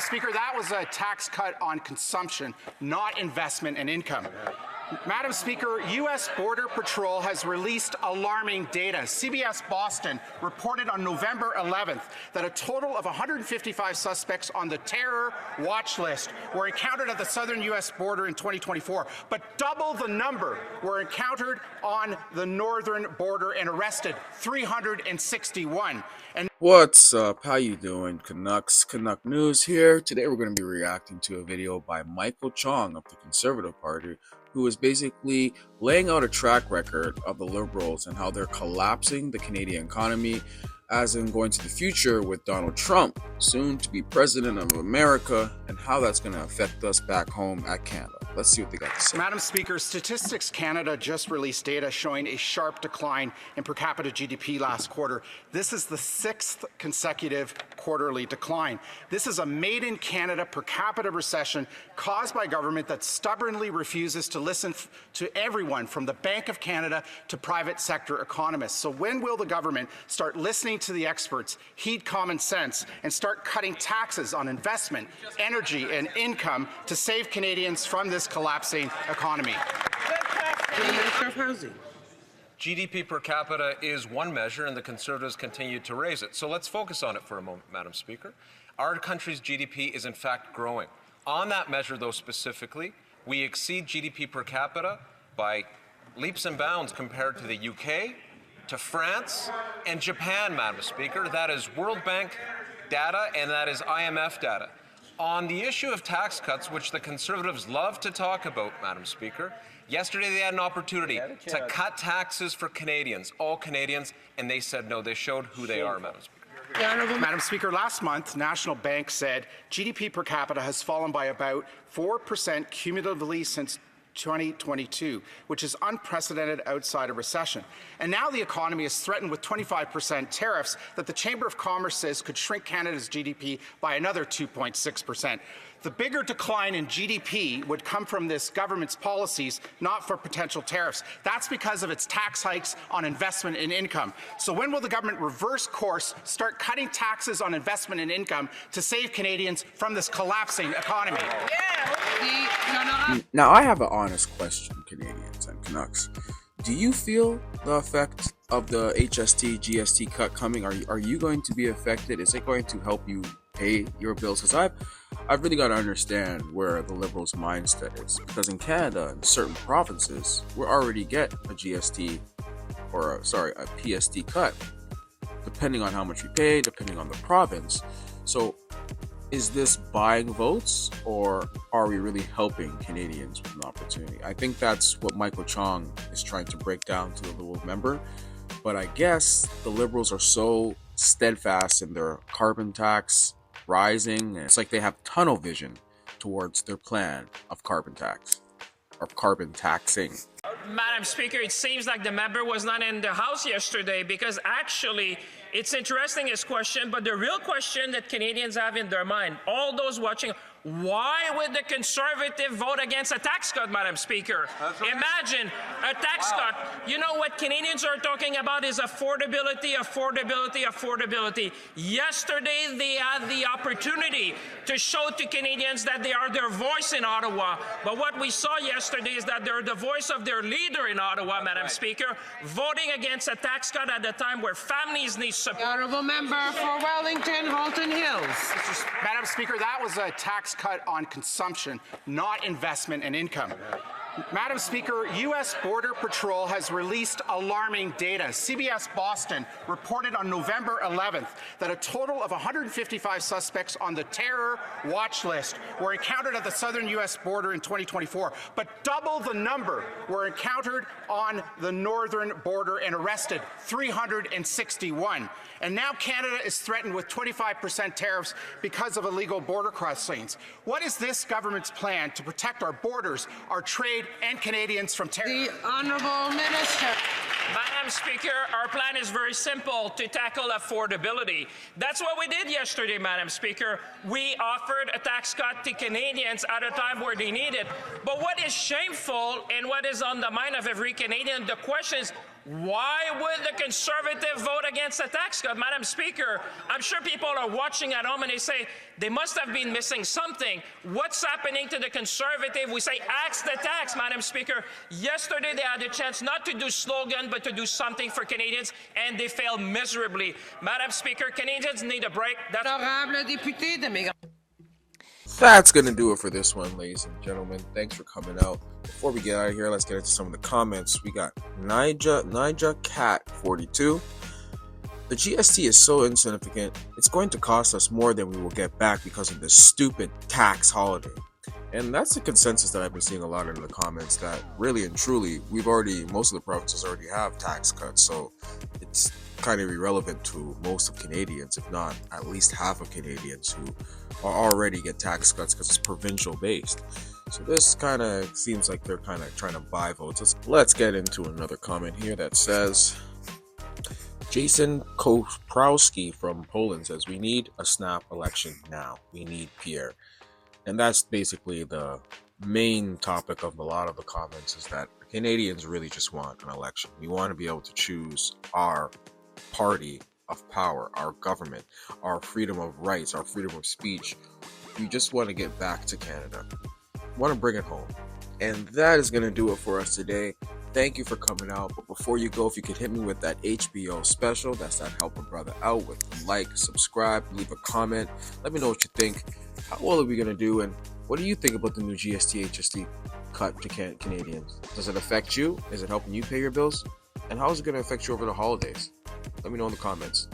Speaker, that was a tax cut on consumption, not investment and income. Madam Speaker, U.S. Border Patrol has released alarming data. CBS Boston reported on November 11th that a total of 155 suspects on the terror watch list were encountered at the southern U.S. border in 2024, but double the number were encountered on the northern border and arrested 361. What's up? How you doing, Canucks? Canuck News here. Today we're going to be reacting to a video by Michael Chong of the Conservative Party, who is basically laying out a track record of the Liberals and how they're collapsing the Canadian economy, as in going to the future with Donald Trump, soon to be President of America, and how that's going to affect us back home at Canada. Let's see what they got to say. Madam Speaker, Statistics Canada just released data showing a sharp decline in per capita GDP last quarter. This is the 6th consecutive quarterly decline. This is a made-in-Canada per capita recession caused by government that stubbornly refuses to listen to everyone from the Bank of Canada to private sector economists. So when will the government start listening to the experts, heed common sense, and start cutting taxes on investment, energy, and income to save Canadians from this collapsing economy? To the Minister of Housing. GDP per capita is one measure, and the Conservatives continue to raise it. So let's focus on it for a moment, Madam Speaker. Our country's GDP is in fact growing. On that measure, though, specifically, we exceed GDP per capita by leaps and bounds compared to the UK, to France, and Japan, Madam Speaker. That is World Bank data, and that is IMF data. On the issue of tax cuts, which the Conservatives love to talk about, Madam Speaker, yesterday they had an opportunity to cut taxes for Canadians, all Canadians, and they said no. They showed who they are, Madam Speaker. Madam Speaker, last month, National Bank said GDP per capita has fallen by about 4% cumulatively since 2022, which is unprecedented outside a recession. And now the economy is threatened with 25% tariffs that the Chamber of Commerce says could shrink Canada's GDP by another 2.6%. The bigger decline in GDP would come from this government's policies, not for potential tariffs. That's because of its tax hikes on investment and income. So when will the government reverse course, start cutting taxes on investment and income to save Canadians from this collapsing economy? Now, I have an honest question, Canadians and Canucks. Do you feel the effect of the HST, GST cut coming? Are you going to be affected? Is it going to help you pay your bills? Because I've really got to understand where the Liberals' mindset is. Because in Canada, in certain provinces, we already get a GST, or a PST cut, depending on how much we pay, depending on the province. So is this buying votes, or are we really helping Canadians with an opportunity? I think that's what Michael Chong is trying to break down to the Liberal member. But I guess the Liberals are so steadfast in their carbon tax rising, and it's like they have tunnel vision towards their plan of carbon tax, or carbon taxing. Madam Speaker, it seems like the member was not in the House yesterday, because actually it's interesting, his question, but the real question that Canadians have in their mind, all those watching, why would the Conservative vote against a tax cut, Madam Speaker? Imagine a tax cut. You know what Canadians are talking about is affordability, affordability, affordability. Yesterday, they had the opportunity to show to Canadians that they are their voice in Ottawa. But what we saw yesterday is that they're the voice of their leader in Ottawa, Madam Speaker, voting against a tax cut at a time where families need support. The Honourable Member for Wellington, Halton Hills. Madam Speaker, that was a tax cut on consumption, not investment and income. Madam Speaker, U.S. Border Patrol has released alarming data. CBS Boston reported on November 11th that a total of 155 suspects on the terror watch list were encountered at the southern U.S. border in 2024, but double the number were encountered on the northern border and arrested 361. And now Canada is threatened with 25% tariffs because of illegal border crossings. What is this government's plan to protect our borders, our trade, and Canadians from terror? The Honourable Minister. Madam Speaker, our plan is very simple to tackle affordability. That's what we did yesterday, Madam Speaker. We offered a tax cut to Canadians at a time where they need it. But what is shameful and what is on the mind of every Canadian, the question is, Why would the Conservative vote against the tax cut? Madam Speaker, I'm sure people are watching at home and they say they must have been missing something. What's happening to the Conservative? We say, axe the tax, Madam Speaker. Yesterday they had a chance not to do slogan, but to do something for Canadians, and they failed miserably. Madam Speaker, Canadians need a break. Honorable député de Mégan. That's gonna do it for this one, ladies and gentlemen. Thanks for coming out. Before we get out of here, let's get into some of the comments. We got Nija Cat 42. The GST is so insignificant, it's going to cost us more than we will get back because of this stupid tax holiday. And that's the consensus that I've been seeing a lot in the comments, that really and truly, most of the provinces already have tax cuts, so it's kind of irrelevant to most of Canadians, if not at least half of Canadians who already get tax cuts because it's provincial based. So this kind of seems like they're kind of trying to buy votes. Let's get into another comment here that says, Jason Koprowski from Poland says, we need a snap election now. We need Pierre. And that's basically the main topic of a lot of the comments, is that Canadians really just want an election. We want to be able to choose our party of power, our government, our freedom of rights, our freedom of speech. We just want to get back to Canada. We want to bring it home. And that is going to do it for us today. Thank you for coming out. But before you go, if you could hit me with that HBO special, that's that help a brother out with a like, subscribe, leave a comment. Let me know what you think. How well are we going to do? And what do you think about the new GST, HST cut to Canadians? Does it affect you? Is it helping you pay your bills? And how is it going to affect you over the holidays? Let me know in the comments.